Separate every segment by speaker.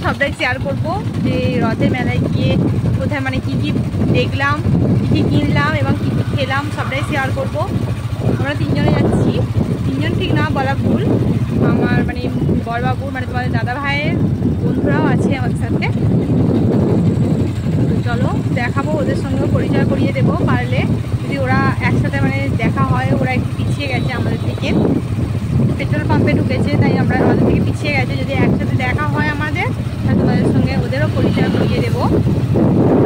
Speaker 1: সবটাই শেয়ার করব, যে রথের মেলায় গিয়ে কোথায় মানে কী কী দেখলাম, কী কী কিনলাম এবং কী কী খেলাম, সবটাই শেয়ার করব। আমরা 3 জনে যাচ্ছি, 3 জন ঠিক না বলা ভুল, আমার মানে বড়বাবু মানে তোমাদের দাদা ভাইয়ের বন্ধুরাও আছে আমাদের সাথে। তো চলো দেখাবো, ওদের সঙ্গেও পরিচয় করিয়ে দেবো পারলে, যদি ওরা একসাথে মানে দেখা হয়। ওরা একটু পিছিয়ে গেছে আমাদের থেকে, পেট্রোল পাম্পে ঢুকেছে, তাই আমরা আমাদের থেকে পিছিয়ে গেছে। যদি একসাথে দেখা হয় আমাদের, তাহলে তোমাদের সঙ্গে ওদেরও পরিচয় করিয়ে দেবো।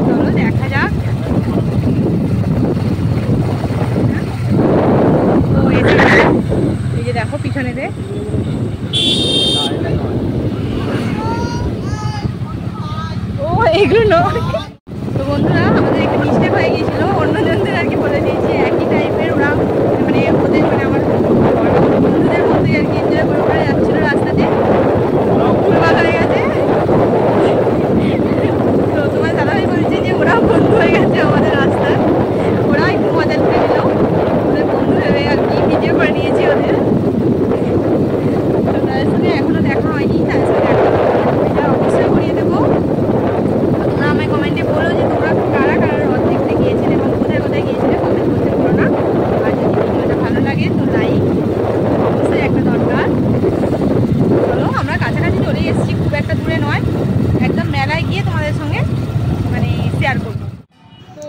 Speaker 1: চলো দেখা যাক। তো এই যে দেখো পিছনেতে ও এগুলো। তো বন্ধুরা আমাদের একটু মিস্টেক হয়ে গিয়েছিল, অন্যজনদের আর কি বলে দিয়েছি একই টাইপের। ওরা মানে ওদের মানে আমার বন্ধুদের মধ্যে আর কি এনজয় করে করে যাচ্ছিলো রাস্তাতে, ভুলভাল হয়ে গেছে। তো তোমার দাদাভাই বলছে যে ওরাও বন্ধু হয়ে গেছে আমাদের রাস্তায়, ওরা একটু মজা করে নিল, ওদের বন্ধু ভেবে আর কি ভিডিও করে নিয়েছি ওদের। তো তাদের সঙ্গে এখনো দেখা হয়নি, তাদের সঙ্গে এটা অবশ্যই করিয়ে দেবো। তোমরা আমায় কমেন্টে বলো যে তোমরা কারা কারা রথ দেখতে গিয়েছিলে এবং কোথায় কোথায় গিয়েছিলে, কমেন্ট করতে ভুলো না। আর যদি ভিডিওটা ভালো লাগে তো লাইক অবশ্যই একটা দরকার। চলো আমরা কাছাকাছি চলে এসেছি, খুব একটা দূরে নয়, একদম মেলায় গিয়ে তোমাদের সঙ্গে মানে শেয়ার করবো।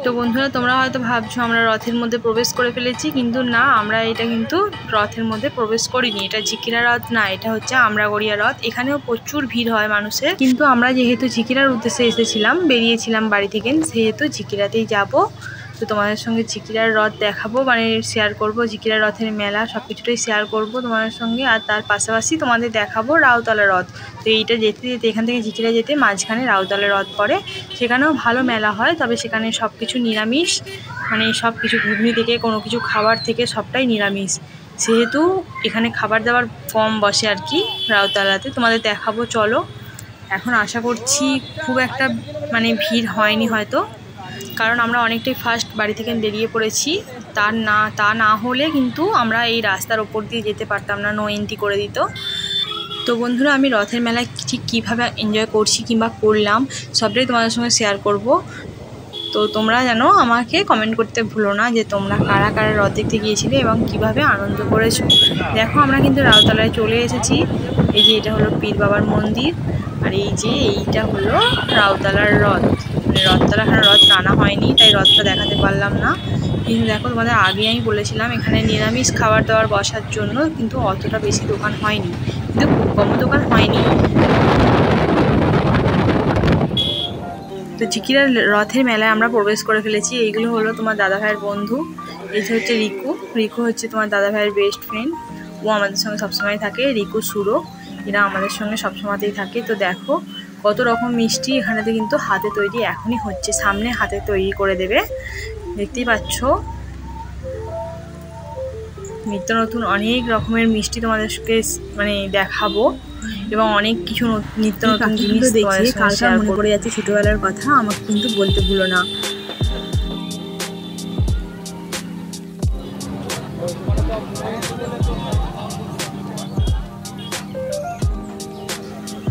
Speaker 1: তো বন্ধুরা তোমরা হয়তো ভাবছো আমরা রথের মধ্যে প্রবেশ করে ফেলেছি, কিন্তু না, আমরা এটা কিন্তু রথের মধ্যে প্রবেশ করিনি। এটা ঝিকিরা রথ না, এটা হচ্ছে আমরাগড়িয়া রথ। এখানেও প্রচুর ভিড় হয় মানুষের, কিন্তু আমরা যেহেতু ঝিকিরার উদ্দেশ্যে এসেছিলাম, বেরিয়েছিলাম বাড়ি থেকে, সেহেতু ঝিকিরাতেই যাব। তো তোমাদের সঙ্গে ঝিকিরার রথ দেখাবো, মানে শেয়ার করব, ঝিকিরা রথের মেলা সব কিছুটাই শেয়ার করব তোমাদের সঙ্গে। আর তার পাশাপাশি তোমাদের দেখাবো রাউতলা রথ। তো এইটা যেতে যেতে এখান থেকে ঝিকিরা যেতে মাঝখানে রাউতলা রথ পড়ে, সেখানেও ভালো মেলা হয়। তবে সেখানে সব কিছু নিরামিষ, মানে সব কিছু ঘুগনি থেকে কোনো কিছু খাবার থেকে সবটাই নিরামিষ, সেহেতু এখানে খাবার দাবার কম বসে আর কি রাউতলাতে। তোমাদের দেখাবো চলো। এখন আশা করছি খুব একটা মানে ভিড় হয়নি হয়তো, কারণ আমরা অনেকটাই ফার্স্ট বাড়ি থেকে বেরিয়ে পড়েছি। তা না হলে কিন্তু আমরা এই রাস্তার ওপর দিয়ে যেতে পারতাম না, নো এন্ট্রি করে দিত। তো বন্ধুরা আমি রথের মেলায় ঠিক কীভাবে এনজয় করছি কিংবা করলাম সবটাই তোমাদের সঙ্গে শেয়ার করব। তো তোমরা যেন আমাকে কমেন্ট করতে ভুলো না যে তোমরা কারা কারা রথ দেখতে গিয়েছিলে এবং কিভাবে আনন্দ করেছো। দেখো আমরা কিন্তু রাউতলায় চলে এসেছি। এই যে এটা হলো পীর বাবার মন্দির, আর এই যে এইটা হলো রাউতলার রথ। মানে রথতলা এখানে রথ টানা হয়নি, তাই রথটা দেখাতে পারলাম না। কিন্তু দেখো তোমাদের আগে আমি বলেছিলাম এখানে নিরামিষ খাবার দাবার বসার জন্য কিন্তু অতটা বেশি দোকান হয়নি, কিন্তু খুব কম দোকান হয়নি। তো ঝিকিরা রথের মেলায় আমরা প্রবেশ করে ফেলেছি। এইগুলো হলো তোমার দাদা ভাইয়ের বন্ধু, এই হচ্ছে রিকু হচ্ছে তোমার দাদা ভাইয়ের বেস্ট ফ্রেন্ড, ও আমাদের সঙ্গে সবসময় থাকে। রিকু, সুরো এরা আমাদের সঙ্গে সবসময়তেই থাকে। তো দেখো কত রকম মিষ্টি এখানেতে কিন্তু হাতে তৈরি এখনই হচ্ছে, সামনে হাতে তৈরি করে দেবে, দেখতেই পাচ্ছ। নিত্য নতুন অনেক রকমের মিষ্টি তোমাদেরকে মানে দেখাবো এবং অনেক কিছু নিত্য নতুন জিনিস দেখে কালকে মনে পড়ে যাচ্ছে ছোটবেলার কথা, আমাকে কিন্তু বলতে ভুলো না।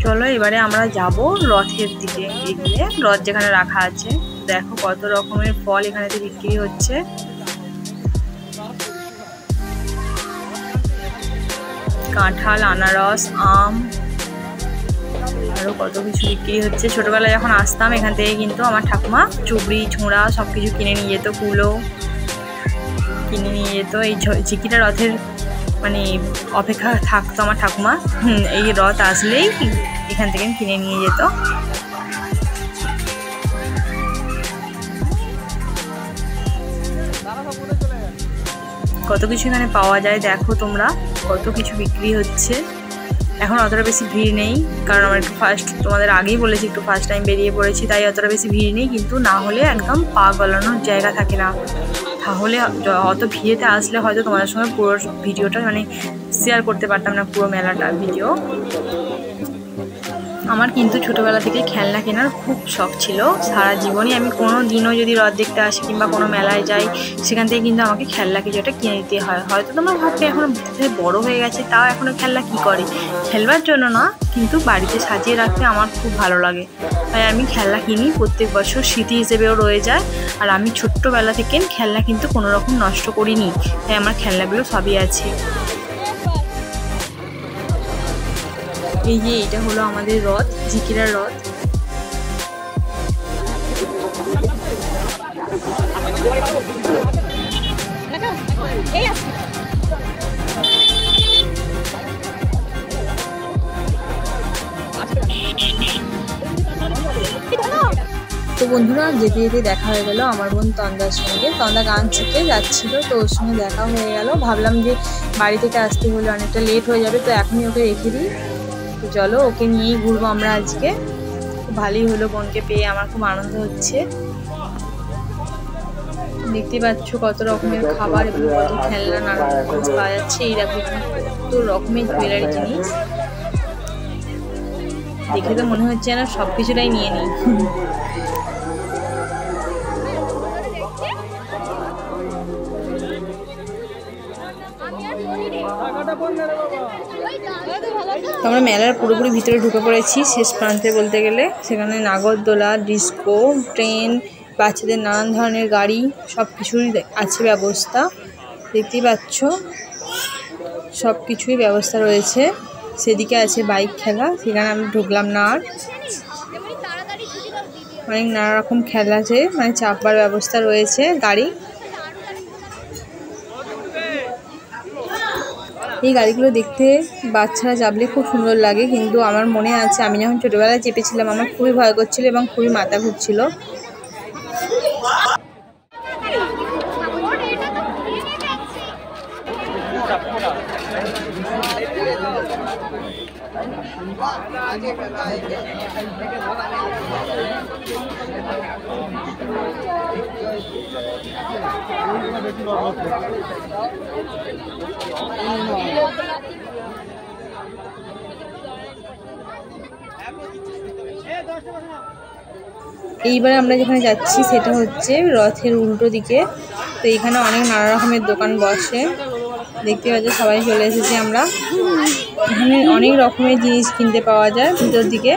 Speaker 1: চলো এবারে আমরা যাব রথের দিকে এগিয়ে, রথ যেখানে রাখা আছে। দেখো কত রকমের ফল এখানেতে বিক্রি হচ্ছে, কাঁঠাল, আনারস, আম, আরও কত কিছু বিক্রি হচ্ছে। ছোটোবেলায় যখন আসতাম এখান থেকে কিন্তু আমার ঠাকুমা চুবড়ি, ছোঁড়া সব কিছু কিনে নিয়ে যেত, কুলো কিনে নিয়ে যেত। এই ঝিকিরা রথের মানে অপেক্ষা থাকতো আমার ঠাকুমা, এই রথ আসলেই এখান থেকে কিনে নিয়ে যেত। কত কিছু এখানে পাওয়া যায়, দেখো তোমরা কত কিছু বিক্রি হচ্ছে। এখন অতটা বেশি ভিড় নেই, কারণ আমরা একটু তোমাদের আগেই বলেছি একটু ফার্স্ট টাইম বেরিয়ে পড়েছি, তাই অতটা বেশি ভিড় নেই। কিন্তু না হলে একদম পা গলানোর জায়গা থাকে না, তাহলে অত ভিড়েতে আসলে হয়তো তোমাদের সঙ্গে পুরো ভিডিওটা মানে শেয়ার করতে পারতাম না, পুরো মেলাটা ভিডিও। আমার কিন্তু ছোটোবেলা থেকে খেলনা কেনার খুব শখ ছিল। সারা জীবনই আমি কোনো দিনও যদি রথ দেখতে আসি কিংবা কোনো মেলায় যাই, সেখান থেকে কিন্তু আমাকে খেলনা কিছু একটা কিনে দিতে হয়। হয়তো তোমরা ভাববে এখন বড় হয়ে গেছে, তাও এখনও খেলনা কী করে, খেলবার জন্য না, কিন্তু বাড়িতে সাজিয়ে রাখতে আমার খুব ভালো লাগে। তাই আমি খেলনা কিনি, প্রত্যেক বছর স্মৃতি হিসেবেও রয়ে যায়। আর আমি ছোট্টবেলা থেকে খেলনা কিন্তু কোনো রকম নষ্ট করিনি, তাই আমার খেলনাগুলো সবই আছে। এই যে এটা হলো আমাদের রথ, ঝিকিরার রথ। তো বন্ধুরা, যেতে যেতে দেখা হয়ে গেল আমার বোন তন্দার সঙ্গে। তন্দা গান শিখে যাচ্ছিল, তো ওর সঙ্গে দেখা হয়ে গেল। ভাবলাম যে বাড়ি থেকে আসতে হলে অনেকটা লেট হয়ে যাবে, তো এখনই ওকে রেখে দিই। তো চলো, ওকে নিয়েই ঘুরবো আমরা আজকে। খুব ভালোই হলো, বোনকে পেয়ে আমার খুব আনন্দ হচ্ছে। দেখতে পাচ্ছ কত রকমের খাবার এবং কত খেলনা নানা জিনিস পাওয়া যাচ্ছে। এই দেখো কত রকমের জুয়েলারি জিনিস, দেখে তো মনে হচ্ছে না সব কিছুটাই নিয়ে নিই। আমরা মেলার পুরোপুরি ভিতরে ঢুকে পড়েছি, শেষ প্রান্তে বলতে গেলে। সেখানে নাগরদোলা, ডিস্কো, ট্রেন, বাচ্চাদের নানান ধরনের গাড়ি, সব কিছুরই আছে ব্যবস্থা। দেখতেই পাচ্ছ সব কিছুই ব্যবস্থা রয়েছে। সেদিকে আছে বাইক খেলা, সেখানে আমি ঢুকলাম না। আর অনেক নানা রকম খেলা আছে, মানে চাপবার ব্যবস্থা রয়েছে গাড়ি। এই গাড়িগুলো দেখতে বাচ্চারা চাপলে খুব সুন্দর লাগে, কিন্তু আমার মনে আছে আমি যখন ছোটোবেলায় চেপেছিলাম আমার খুবই ভয় করছিল এবং খুবই মাথা ঘুরছিল। এইবার আমরা যেখানে যাচ্ছি সেটা হচ্ছে রথের উল্টো দিকে। তো এখানে অনেক নানা রকমের দোকান বসে, দেখতে পাচ্ছ সবাই চলে এসেছি আমরা। এখানে অনেক রকমের জিনিস কিনতে পাওয়া যায় ভিতর দিকে।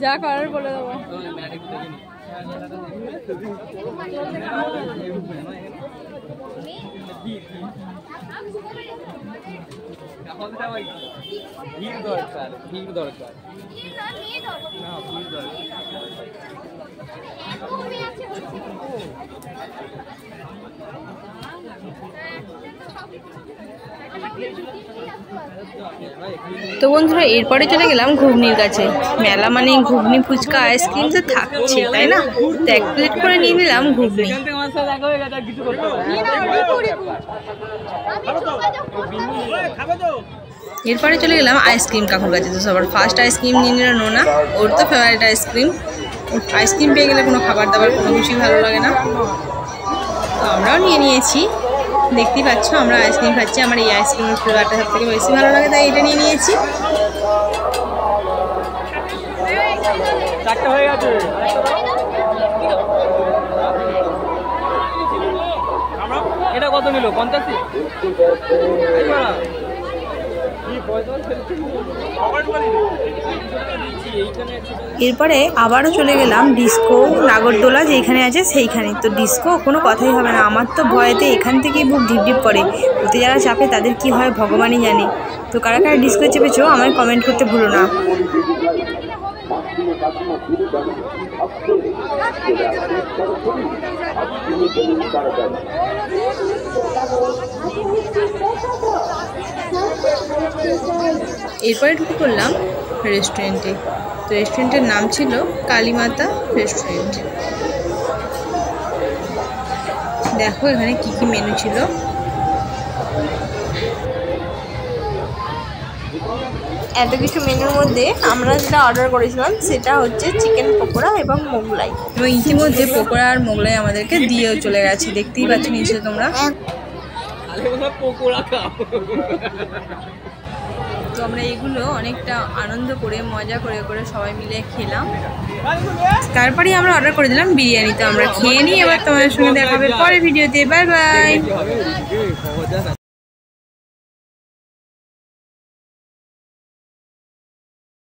Speaker 1: যা করার বলে দেবো। তো বন্ধুরা, এরপরে চলে গেলাম ঘুগনির কাছে। মেলা মানে ঘুগনি, ফুচকা, আইসক্রিম তো থাকছে, তাই না? তো এক প্লেট করে নিয়ে নিলাম ঘুগনি। এরপরে চলে গেলাম আইসক্রিম কাকুর কাছে। তো সবার ফার্স্ট আইসক্রিম নিয়ে নিল নোনা, ওর তো ফেভারিট আইসক্রিম। আইসক্রিম পেয়ে গেলে কোনো খাবার দাবার কোনো কিছুই ভালো লাগে না। তো আমরাও নিয়ে নিয়েছি, দেখতেই পাচ্ছ আমরা আইসক্রিম খাচ্ছি। আমার এই আইসক্রিমের ফ্লেভারটা সব থেকে বেশি ভালো লাগে, তাই এটা নিয়ে নিয়েছি।
Speaker 2: এটা কত নিল? 50।
Speaker 1: এরপরে আবারও চলে গেলাম ডিস্কো, নাগরদোলা যেখানে আছে সেইখানে। তো ডিস্কো কোনো কথাই হবে না, আমার তো ভয়েতে এখান থেকেই বুক ঢিপঢিপ করে। ওতে যারা চাপে তাদের কি হয় ভগবানই জানে। তো কারা কারা ডিস্কো চেপেছো আমায় কমেন্ট করতে ভুলো না। এরপরে ঢুকে পড়লাম রেস্টুরেন্টে। তো রেস্টুরেন্টের নাম ছিল কালীমাতা রেস্টুরেন্ট। দেখো এখানে কি কি মেনু ছিল। এত কিছু মেনুর মধ্যে আমরা যেটা অর্ডার করেছিলাম সেটা হচ্ছে চিকেন পকোড়া এবং মোগলাই। এবং ইতিমধ্যে পকোড়া আর মোগলাই আমাদেরকে দিয়েও চলে গেছে, দেখতেই পাচ্ছ নিশ্চয়ই তোমরা। তো আমরা এগুলো অনেকটা আনন্দ করে মজা করে করে সবাই মিলে খেলাম। তারপরে আমরা অর্ডার করে দিলাম বিরিয়ানি। তো আমরা খেয়ে নিই, এবার তোমাদের সঙ্গে দেখা হবে পরের ভিডিওতে। Bye bye.